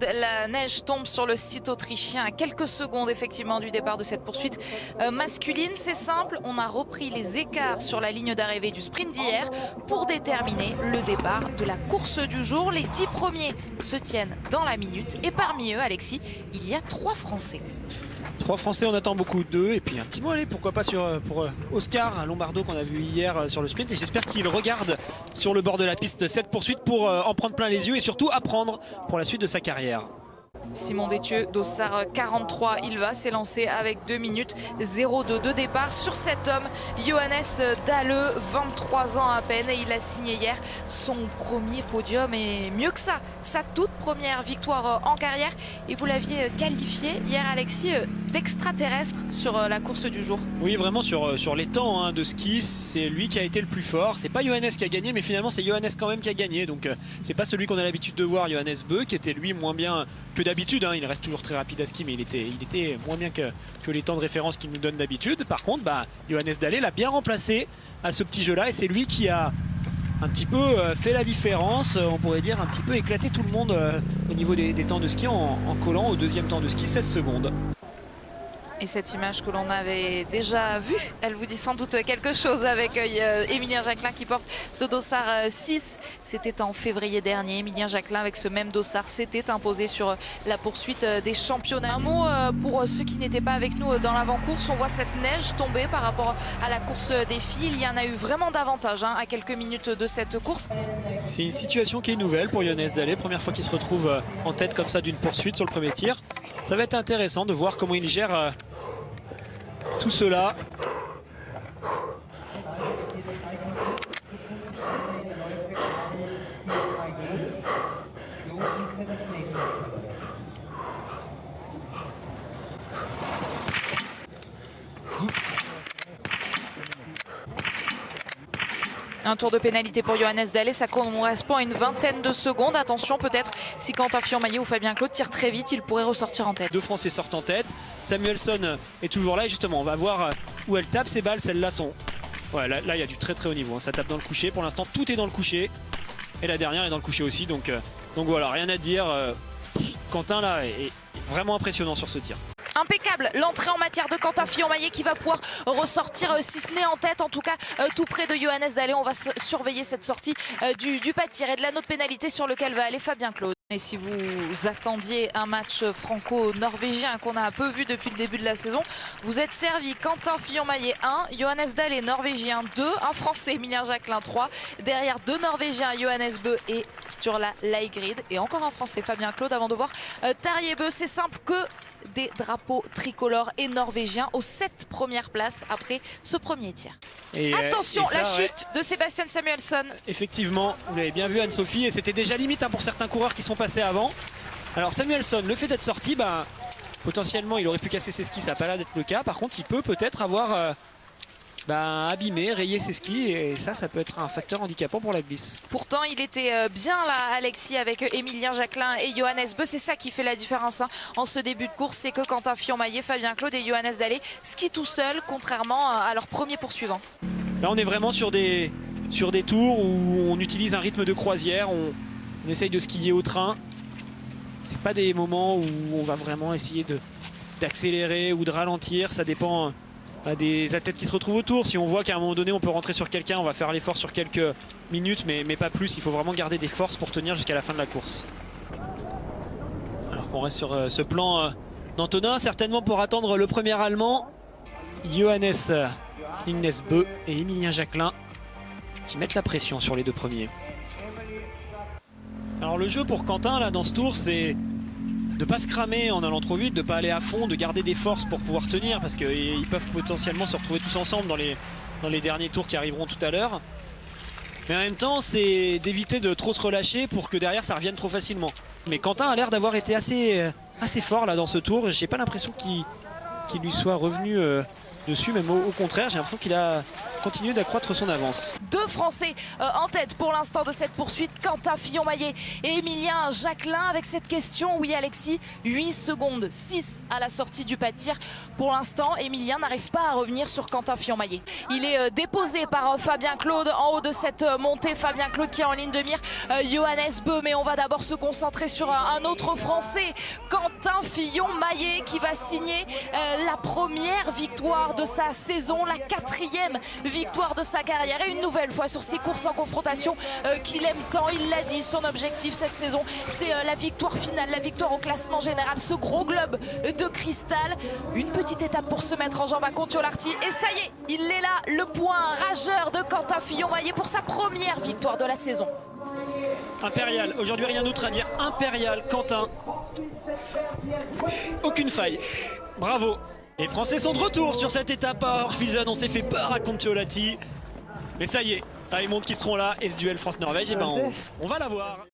La neige tombe sur le site autrichien à quelques secondes effectivement du départ de cette poursuite masculine. C'est simple, on a repris les écarts sur la ligne d'arrivée du sprint d'hier pour déterminer le départ de la course du jour. Les 10 premiers se tiennent dans la minute et parmi eux, Alexis, il y a 3 Français. 3 Français, on attend beaucoup d'eux. Et puis un petit mot, allez, pourquoi pas pour Oscar Lombardo qu'on a vu hier sur le sprint. Et j'espère qu'il regarde sur le bord de la piste cette poursuite pour en prendre plein les yeux et surtout apprendre pour la suite de sa carrière. Simon Détieux, dossard 43, il va s'élancer avec 2 minutes 02 de départ sur cet homme, Johannes Dalle, 23 ans à peine, et il a signé hier son premier podium et mieux que ça, sa toute première victoire en carrière. Et vous l'aviez qualifié hier, Alexis, d'extraterrestre sur la course du jour. Oui, vraiment sur les temps de ski, c'est lui qui a été le plus fort. C'est pas Johannes qui a gagné, mais finalement c'est Johannes quand même qui a gagné. Donc c'est pas celui qu'on a l'habitude de voir, Johannes Bö, qui était lui moins bien que d'habitude. Il reste toujours très rapide à ski, mais il était moins bien que les temps de référence qu'il nous donne d'habitude. Par contre, Johannes Dalle l'a bien remplacé à ce petit jeu-là, et c'est lui qui a un petit peu fait la différence, on pourrait dire un petit peu éclaté tout le monde au niveau des temps de ski en collant au deuxième temps de ski 16 secondes. Et cette image que l'on avait déjà vue, elle vous dit sans doute quelque chose avec Émilien Jacquelin qui porte ce dossard 6. C'était en février dernier. Émilien Jacquelin avec ce même dossard s'était imposé sur la poursuite des championnats. Un mot pour ceux qui n'étaient pas avec nous dans l'avant-course. On voit cette neige tomber par rapport à la course des filles. Il y en a eu vraiment davantage à quelques minutes de cette course. C'est une situation qui est nouvelle pour Johannes Dalle. Première fois qu'il se retrouve en tête comme ça d'une poursuite sur le premier tir. Ça va être intéressant de voir comment il gère tout cela. Un tour de pénalité pour Johannes Dalle, ça correspond à une vingtaine de secondes. Attention, peut-être si Quentin Fillon-Maillet ou Fabien Claude tirent très vite, il pourrait ressortir en tête. 2 Français sortent en tête. Samuelsson est toujours là et justement on va voir où elle tape ses balles. Celles-là sont... Ouais, là il y a du très très haut niveau. Ça tape dans le coucher. Pour l'instant tout est dans le coucher. Et la dernière est dans le coucher aussi. Donc voilà, rien à dire. Quentin là est vraiment impressionnant sur ce tir. Impeccable l'entrée en matière de Quentin Fillon-Maillet qui va pouvoir ressortir, si ce n'est en tête, en tout cas tout près de Johannes Dalle. On va surveiller cette sortie du pas de tir et de l'anneau de pénalité sur lequel va aller Fabien Claude. Et si vous attendiez un match franco-norvégien qu'on a un peu vu depuis le début de la saison, vous êtes servi. Quentin Fillon-Maillet 1, Johannes Dalle norvégien 2, un Français Émilien Jacquelin 3, derrière 2 Norvégiens Johannes Bö et Sturla Leigrid, et encore un Français Fabien Claude avant de voir Tarjei Bø. C'est simple que des drapeaux tricolores et norvégiens aux 7 premières places après ce premier tir. Attention, la chute de Sebastian Samuelsson. Effectivement, vous l'avez bien vu Anne-Sophie, et c'était déjà limite pour certains coureurs qui sont passés avant. Alors Samuelsson, le fait d'être sorti, potentiellement il aurait pu casser ses skis, ça n'a pas l'air d'être le cas. Par contre il peut peut-être avoir abîmé, rayé ses skis, et ça peut être un facteur handicapant pour la glisse. Pourtant il était bien là, Alexis, avec Émilien Jacquelin et Johannes Bö. C'est ça qui fait la différence en ce début de course, c'est que Quentin Fillon-Maillet, Fabien Claude et Johannes Dalle skient tout seuls, contrairement à leur premier poursuivant. Là on est vraiment sur des tours où on utilise un rythme de croisière, on essaye de skier au train. C'est pas des moments où on va vraiment essayer d'accélérer ou de ralentir, ça dépend des athlètes qui se retrouvent autour. Si on voit qu'à un moment donné on peut rentrer sur quelqu'un, on va faire l'effort sur quelques minutes, mais pas plus. Il faut vraiment garder des forces pour tenir jusqu'à la fin de la course. Alors qu'on reste sur ce plan d'Antonin, certainement pour attendre le premier Allemand, Johannes Bö et Émilien Jacquelin, qui mettent la pression sur les 2 premiers. Alors le jeu pour Quentin là dans ce tour, c'est de ne pas se cramer en allant trop vite, de ne pas aller à fond, de garder des forces pour pouvoir tenir, parce qu'ils peuvent potentiellement se retrouver tous ensemble dans les derniers tours qui arriveront tout à l'heure. Mais en même temps, c'est d'éviter de trop se relâcher pour que derrière ça revienne trop facilement. Mais Quentin a l'air d'avoir été assez fort là dans ce tour. J'ai pas l'impression qu'il lui soit revenu dessus, même au contraire, j'ai l'impression qu'il a continué d'accroître son avance. deux Français en tête pour l'instant de cette poursuite, Quentin Fillon-Maillet et Emilien Jacquelin. Avec cette question, oui Alexis, 8 secondes 6 à la sortie du pas de tir. Pour l'instant, Emilien n'arrive pas à revenir sur Quentin Fillon-Maillet. Il est déposé par Fabien Claude en haut de cette montée. Fabien Claude qui est en ligne de mire Johannes Beu, mais on va d'abord se concentrer sur un autre Français, Quentin Fillon-Maillet, qui va signer la première victoire de sa saison, la 4e victoire de sa carrière, et une nouvelle fois sur ses courses en confrontation qu'il aime tant. Il l'a dit, son objectif cette saison, c'est la victoire finale, la victoire au classement général, ce gros globe de cristal. Une petite étape pour se mettre en jambe à Kontiolahti, et ça y est, il est là, le point rageur de Quentin Fillon-Maillet pour sa première victoire de la saison. Impérial, aujourd'hui rien d'autre à dire, impérial, Quentin. Aucune faille, bravo. Les Français sont de retour sur cette étape à Orfilsen. On s'est fait peur à Kontiolahti. Mais ça y est, il montre qu'ils seront là, et ce duel France-Norvège, on va l'avoir.